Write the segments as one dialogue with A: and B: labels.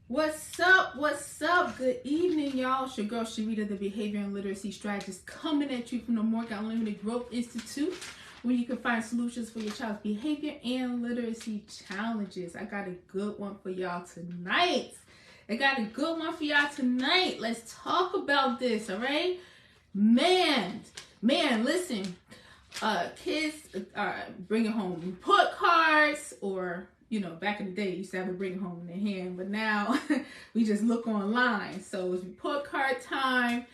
A: What's up? What's up? Good evening, y'all. It's your girl Sharita, the Behavior and Literacy Strategist, coming at you from the Morgan Unlimited Growth Institute, where you can find solutions for your child's behavior and literacy challenges. I got a good one for y'all tonight. Let's talk about this, all right? Man, listen. Kids are bringing home report cards, or back in the day, you used to have a bring home in their hand, but now we just look online. So it's report card time,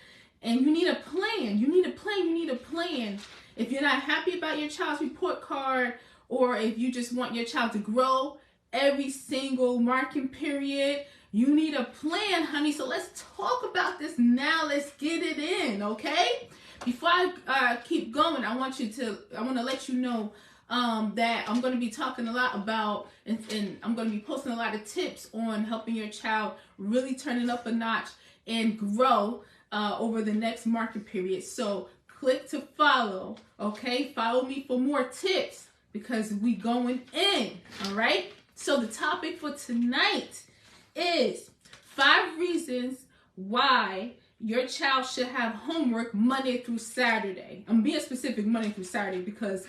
A: and you need a plan. You need a plan. If you're not happy about your child's report card, or if you just want your child to grow every single marking period, you need a plan, honey. So let's talk about this now. Let's get it in, okay? Before I keep going, I want to let you know that I'm going to be talking a lot about, and I'm going to be posting a lot of tips on helping your child really turn it up a notch and grow over the next market period. So click to follow, okay? Follow me for more tips because we going in, all right? So the topic for tonight is 5 reasons why your child should have homework Monday through Saturday. I'm being specific, Monday through Saturday, because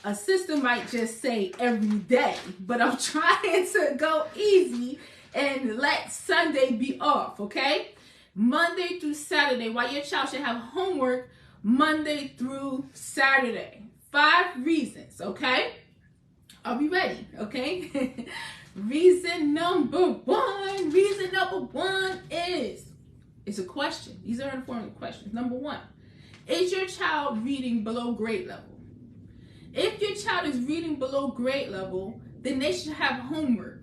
A: a system might just say every day, but I'm trying to go easy and let Sunday be off, okay? Monday through Saturday, why your child should have homework Monday through Saturday. 5 reasons, okay? Are we ready? Okay. Reason number one is, it's a question. These are informative questions. Number 1, is your child reading below grade level? If your child is reading below grade level, then they should have homework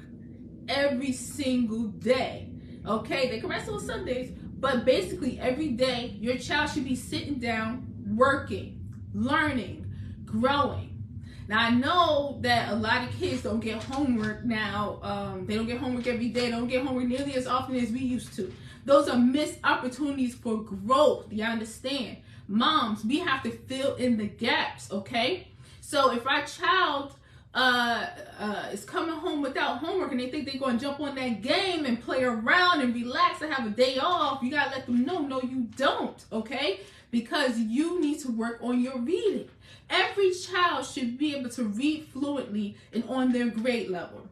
A: every single day. Okay, they can rest on Sundays, but basically every day your child should be sitting down, working, learning, growing. Now, I know that a lot of kids don't get homework now. They don't get homework every day. They don't get homework nearly as often as we used to. Those are missed opportunities for growth. You understand? Moms, we have to fill in the gaps, okay? So if our child is coming home without homework and they think they're going to jump on that game and play around and relax and have a day off, you got to let them know, no, you don't, okay? Because you need to work on your reading. Every child should be able to read fluently and on their grade level.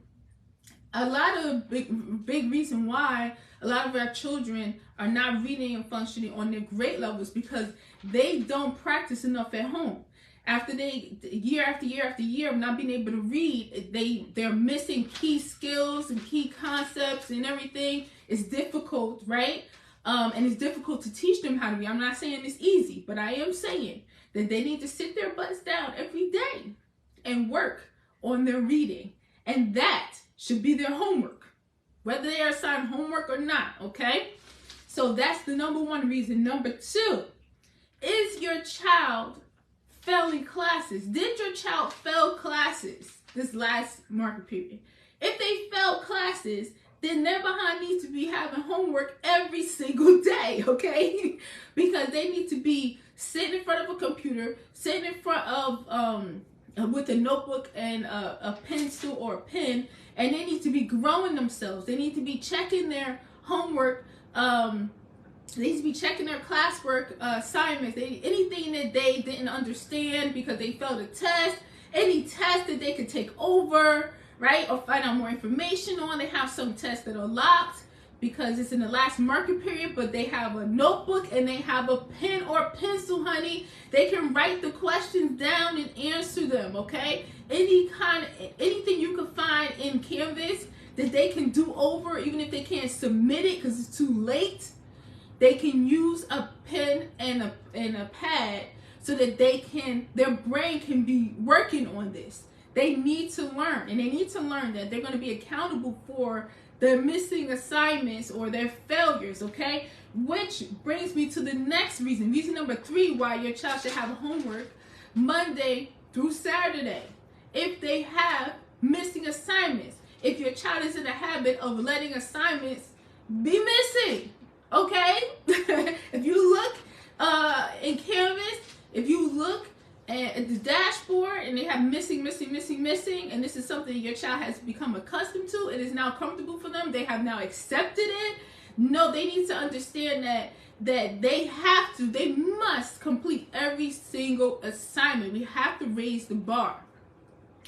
A: A lot of big reason why a lot of our children are not reading and functioning on their grade levels because they don't practice enough at home. After year after year of not being able to read, they're missing key skills and key concepts and everything. It's difficult, right? And it's difficult to teach them how to read. I'm not saying it's easy, but I am saying that they need to sit their butts down every day and work on their reading. And that should be their homework, whether they are assigned homework or not, okay? So that's the number 1 reason. Number 2, is your child failing classes? Did your child fail classes this last market period? If they failed classes, then their behind needs to be having homework every single day, okay? Because they need to be sitting in front of a computer, sitting in front of with a notebook and a pencil or a pen, and they need to be growing themselves. They need to be checking their homework. They need to be checking their classwork assignments. Anything that they didn't understand because they failed a test, any test that they could take over, right, or find out more information on. They have some tests that are locked because it's in the last market period, but they have a notebook and they have a pen or pencil, honey. They can write the questions down and answer them, okay? Anything you can find in Canvas that they can do over, even if they can't submit it because it's too late, they can use a pen and a pad so that their brain can be working on this. They need to learn, and they need to learn that they're going to be accountable for their missing assignments or their failures, okay? Which brings me to the next reason. Reason number 3 why your child should have homework Monday through Saturday. If they have missing assignments, if your child is in the habit of letting assignments be missing, okay? If you look in Canvas, if you look and the dashboard, and they have missing, and this is something your child has become accustomed to. It is now comfortable for them. They have now accepted it. No, they need to understand that they must complete every single assignment. We have to raise the bar.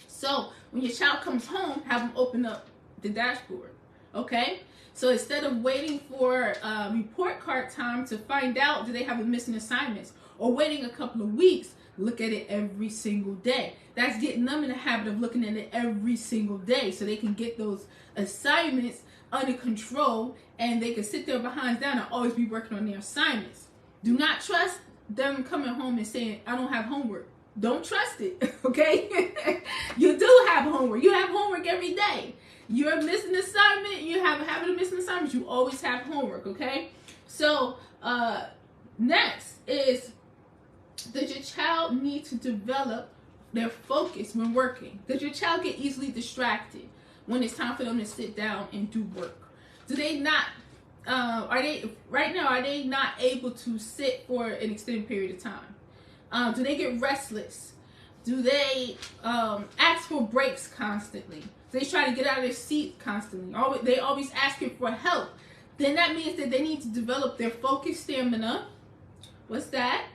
A: So when your child comes home, have them open up the dashboard, okay? So instead of waiting for report card time to find out do they have a missing assignments, or waiting a couple of weeks, look at it every single day. That's getting them in the habit of looking at it every single day, so they can get those assignments under control, and they can sit their behinds down and always be working on their assignments. Do not trust them coming home and saying, I don't have homework. Don't trust it, okay? You do have homework. You have homework every day. You're missing an assignment, you have a habit of missing assignments, you always have homework, okay? So, next is, does your child need to develop their focus when working? Does your child get easily distracted when it's time for them to sit down and do work? Do they not, are they not able to sit for an extended period of time? Do they get restless? Do they ask for breaks constantly? Do they try to get out of their seat constantly? They always asking for help. Then that means that they need to develop their focus stamina. What's that?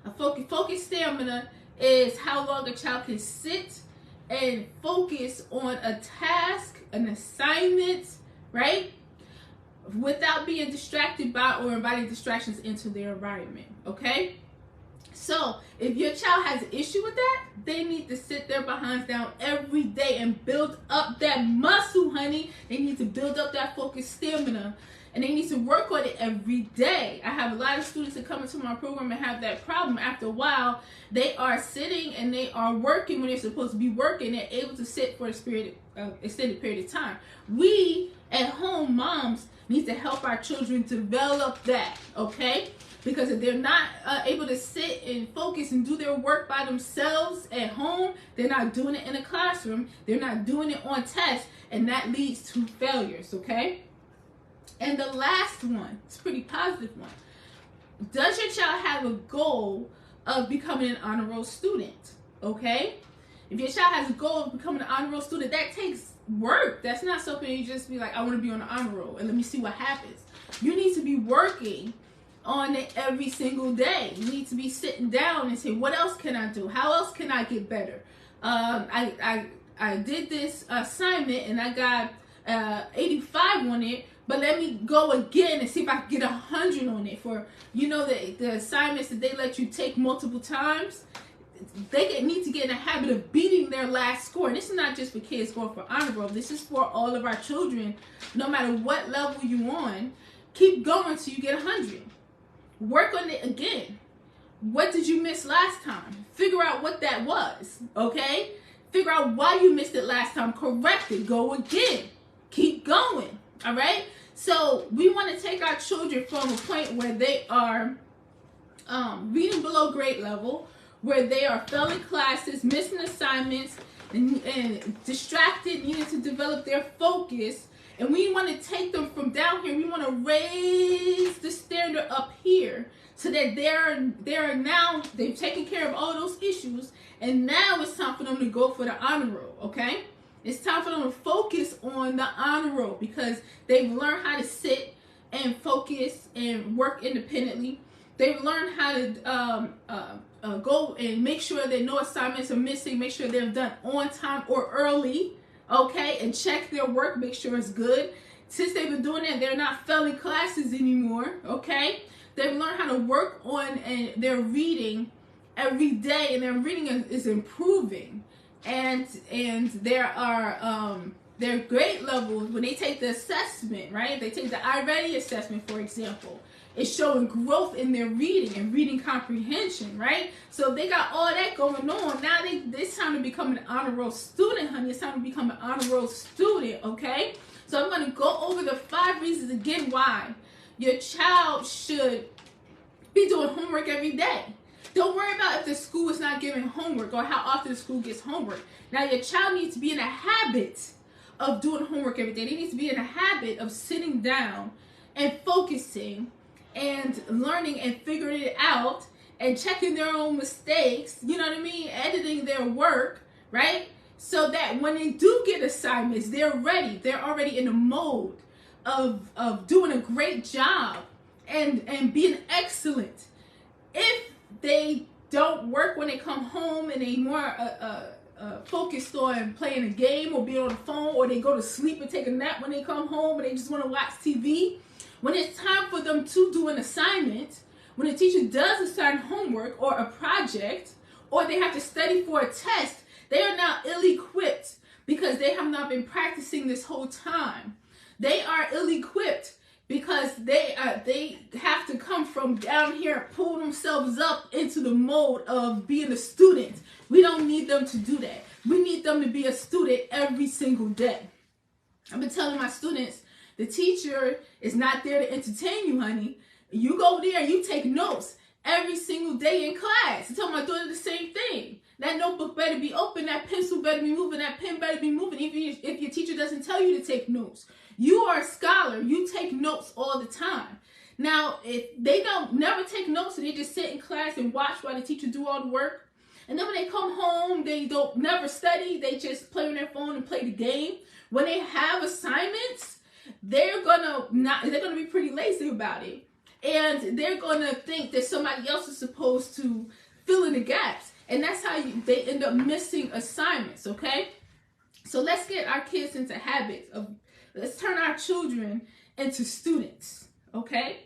A: A focus stamina is how long a child can sit and focus on a task, an assignment, right? Without being distracted by or inviting distractions into their environment, okay? So if your child has an issue with that, they need to sit their behinds down every day and build up that muscle, honey. They need to build up that focus stamina, and they need to work on it every day. I have a lot of students that come into my program and have that problem. After a while, they are sitting and they are working when they're supposed to be working. They're able to sit for an extended period of time. We at home, moms, need to help our children develop that, okay? Because if they're not able to sit and focus and do their work by themselves at home, they're not doing it in a classroom, they're not doing it on tests, and that leads to failures, okay? And the last one, it's a pretty positive one. Does your child have a goal of becoming an honor roll student, okay? If your child has a goal of becoming an honor roll student, that takes work. That's not something you just be like, I want to be on the honor roll and let me see what happens. You need to be working on it every single day. You need to be sitting down and say, what else can I do? How else can I get better? I did this assignment and I got 85 on it, but let me go again and see if I can get 100 on it. For, you know, the assignments that they let you take multiple times, they need to get in a habit of beating their last score. And this is not just for kids going for honor roll. This is for all of our children. No matter what level you're on, keep going till you get 100. Work on it again. What did you miss last time? Figure out what that was, okay? Figure out why you missed it last time. Correct it. Go again. Keep going, all right? So we want to take our children from a point where they are reading below grade level, where they are failing classes, missing assignments, and distracted, needing to develop their focus. And we want to take them from down here. We want to raise the standard up here so that they've taken care of all those issues, and now it's time for them to go for the honor roll, okay? It's time for them to focus on the honor roll because they've learned how to sit and focus and work independently. They've learned how to go and make sure that no assignments are missing, make sure they're done on time or early, okay, and check their work, make sure it's good. Since they've been doing that, they're not failing classes anymore, okay? They've learned how to work on their reading every day, and their reading is improving. And there are their grade levels, when they take the assessment, right? They take the iReady assessment, for example. It's showing growth in their reading and reading comprehension, right? So they got all that going on. Now it's time to become an honor roll student, honey. It's time to become an honor roll student, okay? So I'm going to go over the 5 reasons again why your child should be doing homework every day. Don't worry about if the school is not giving homework or how often the school gets homework. Now your child needs to be in a habit of doing homework every day. They need to be in a habit of sitting down and focusing and learning and figuring it out and checking their own mistakes, you know what I mean, editing their work, right? So that when they do get assignments, they're ready. They're already in the mode of doing a great job and being excellent. If they don't work when they come home and they more focused on playing a game or being on the phone, or they go to sleep and take a nap when they come home and they just want to watch TV, when it's time for them to do an assignment, when a teacher does assign homework or a project, or they have to study for a test, they are now ill-equipped because they have not been practicing this whole time. They are ill-equipped because they have to come from down here, pull themselves up into the mode of being a student. We don't need them to do that. We need them to be a student every single day. I've been telling my students, the teacher is not there to entertain you, honey. You go there and you take notes every single day in class. I tell my daughter the same thing. That notebook better be open, that pencil better be moving, that pen better be moving, even if your teacher doesn't tell you to take notes. You are a scholar. You take notes all the time. Now, if they don't never take notes and they just sit in class and watch while the teacher do all the work, and then when they come home, they don't never study, they just play on their phone and play the game. When they have assignments, they're gonna be pretty lazy about it. And they're gonna think that somebody else is supposed to fill in the gaps. And that's how they end up missing assignments, okay? So let's get our kids into habits of, let's turn our children into students, okay?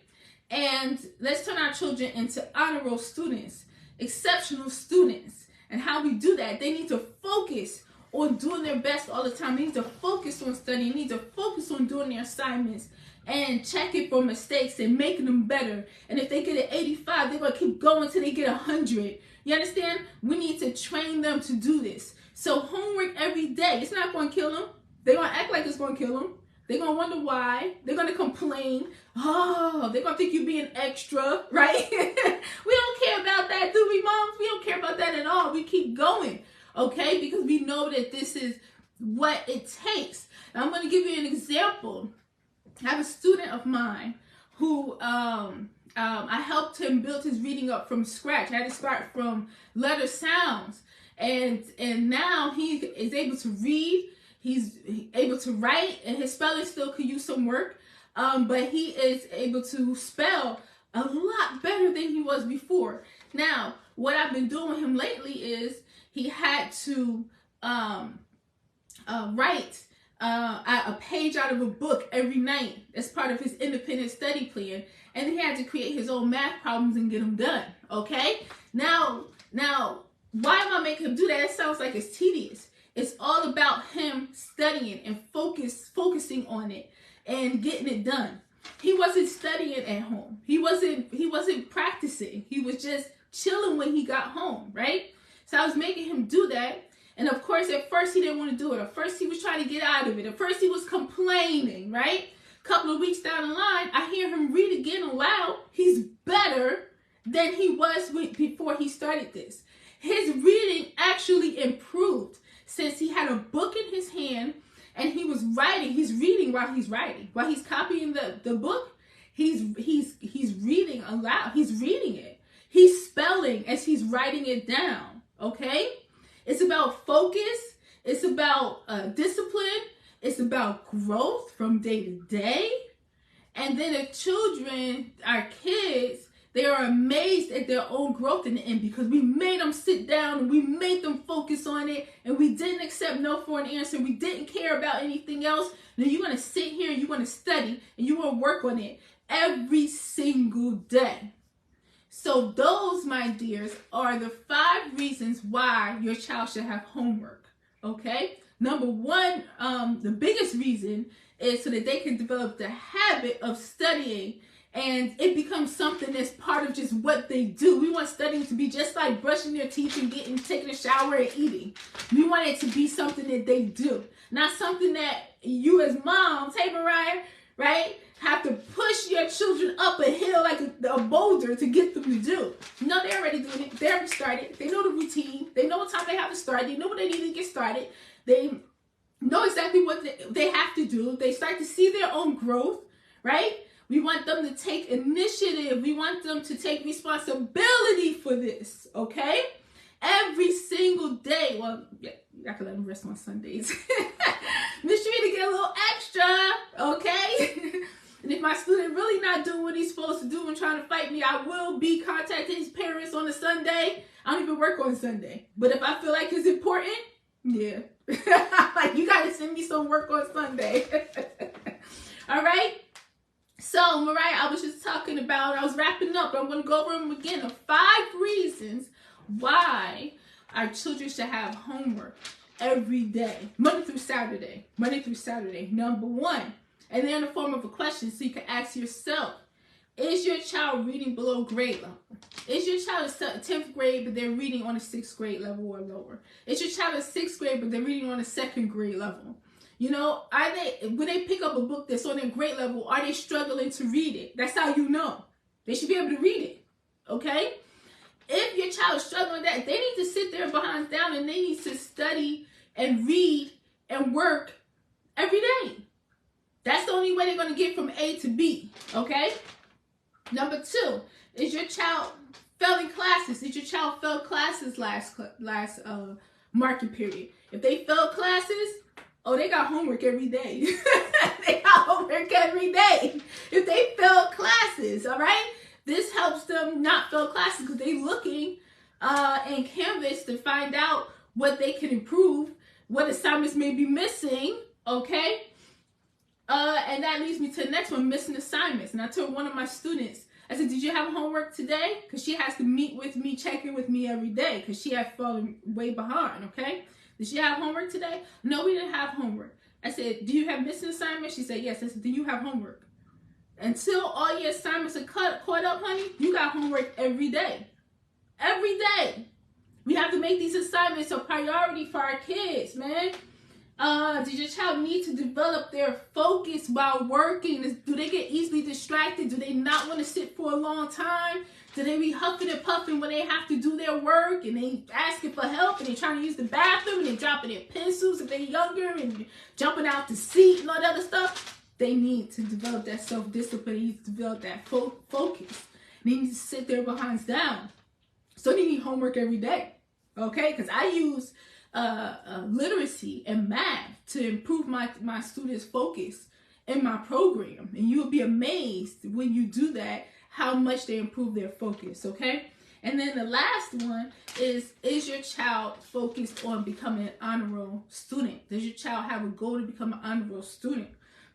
A: And let's turn our children into honor roll students, exceptional students. And how we do that, they need to focus on doing their best all the time. They need to focus on studying. They need to focus on doing their assignments and checking for mistakes and making them better. And if they get an 85, they're going to keep going until they get 100. You understand? We need to train them to do this. So homework every day. It's not going to kill them. They're going to act like it's going to kill them. They're going to wonder why. They're going to complain. Oh, they're going to think you're being extra, right? We don't care about that, do we, moms? We don't care about that at all. We keep going, okay? Because we know that this is what it takes. Now, I'm going to give you an example. I have a student of mine who I helped him build his reading up from scratch. I had to start from letter sounds. And now he is able to read. He's able to write, and his spelling still could use some work, but he is able to spell a lot better than he was before. Now, what I've been doing with him lately is he had to write a page out of a book every night as part of his independent study plan, and he had to create his own math problems and get them done, okay? Now, why am I making him do that? It sounds like it's tedious. It's all about him studying and focusing on it and getting it done. He wasn't studying at home. He wasn't practicing. He was just chilling when he got home, right? So I was making him do that. And of course, at first he didn't want to do it. At first he was trying to get out of it. At first he was complaining, right? A couple of weeks down the line, I hear him read again aloud. He's better than he was before he started this. His reading actually improved since he had a book in his hand and he was writing. He's reading while he's writing. While he's copying the book, he's reading aloud. He's reading it. He's spelling as he's writing it down, okay? It's about focus. It's about discipline. It's about growth from day to day. And then the children, our kids, they are amazed at their own growth in the end because we made them sit down and we made them focus on it, and we didn't accept no for an answer. We didn't care about anything else. Now you're going to sit here and you're going to study and you're going to work on it every single day. So those, my dears, are the 5 reasons why your child should have homework, okay? Number 1, the biggest reason is so that they can develop the habit of studying, and it becomes something that's part of just what they do. We want studying to be just like brushing their teeth and taking a shower and eating. We want it to be something that they do, not something that you as moms, hey Mariah, right, have to push your children up a hill like a boulder to get them to do. No, they're already doing it. They already started. They know the routine. They know what time they have to start. They know what they need to get started. They know exactly what they have to do. They start to see their own growth, right? We want them to take initiative. We want them to take responsibility for this, okay? Every single day. Well, yeah, I can let them rest on Sundays. Make sure to get a little extra, okay? And if my student really not doing what he's supposed to do and trying to fight me, I will be contacting his parents on a Sunday. I don't even work on Sunday. But if I feel like it's important, yeah. Like, you got to send me some work on Sunday. All right? So, Mariah, I was just talking about, I was wrapping up. I'm going to go over them again. Of 5 reasons why our children should have homework every day. Monday through Saturday. Monday through Saturday. Number 1. And they're in the form of a question, so you can ask yourself, is your child reading below grade level? Is your child in 10th grade, but they're reading on a 6th grade level or lower? Is your child in 6th grade, but they're reading on a 2nd grade level? You know, are they, when they pick up a book that's on their grade level, are they struggling to read it? That's how you know. They should be able to read it, okay? If your child is struggling with that, they need to sit their behinds down and they need to study and read and work every day. That's the only way they're going to get from A to B, okay? Number 2, is your child failing classes? Did your child fail classes last marking period? If they failed classes, oh, they got homework every day. They got homework every day. If they failed classes, all right? This helps them not fail classes because they're looking in Canvas to find out what they can improve, what assignments may be missing, okay? And that leads me to the next one, missing assignments. And I told one of my students, I said, did you have homework today? Because she has to meet with me, check in with me every day because she had fallen way behind, okay? Did she have homework today? No, we didn't have homework. I said, do you have missing assignments? She said, yes. I said, do you have homework? Until all your assignments are caught up, honey, you got homework every day. Every day. We have to make these assignments a priority for our kids, man. Does your child need to develop their focus while working? Do they get easily distracted? Do they not want to sit for a long time? Do they be huffing and puffing when they have to do their work and they asking for help and they trying to use the bathroom and they dropping their pencils if they're younger and jumping out the seat and all that other stuff? They need to develop that self-discipline. They need to develop that focus. They need to sit their behinds down. So they need homework every day, okay? Because I use literacy and math to improve my students' focus in my program. And you'll be amazed when you do that, how much they improve their focus, okay? And then the last one is your child focused on becoming an honor roll student? Does your child have a goal to become an honor roll student?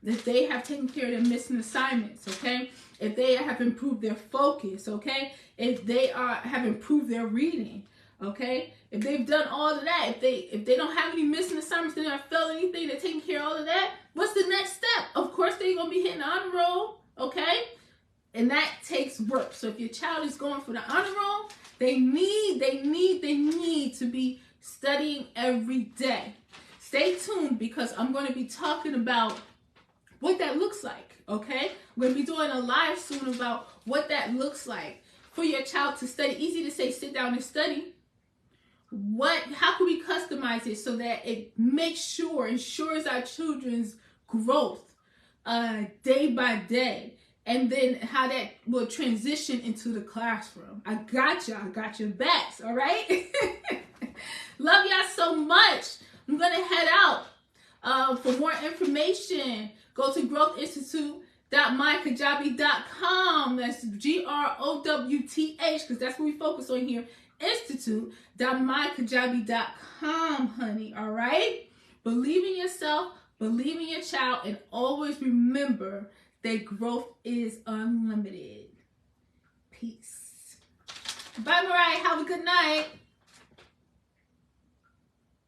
A: If they have taken care of their missing assignments, okay? If they have improved their focus, okay? If they have improved their reading, okay? If they've done all of that, if they don't have any missing assignments, they don't fail anything, they're taking care of all of that, what's the next step? Of course, they're going to be hitting the honor roll, okay? And that takes work. So if your child is going for the honor roll, they need to be studying every day. Stay tuned because I'm going to be talking about what that looks like, okay? We're going to be doing a live soon about what that looks like for your child to study. Easy to say, sit down and study. How can we customize it so that it ensures our children's growth day by day, and then how that will transition into the classroom. I got your backs, all right? Love y'all so much. I'm going to head out. For more information, go to growthinstitute.mykajabi.com. That's GROWTH, because that's what we focus on here. Institute.mykajabi.com, honey. All right? Believe in yourself, believe in your child, and always remember that growth is unlimited. Peace. Bye, Mariah. Have a good night.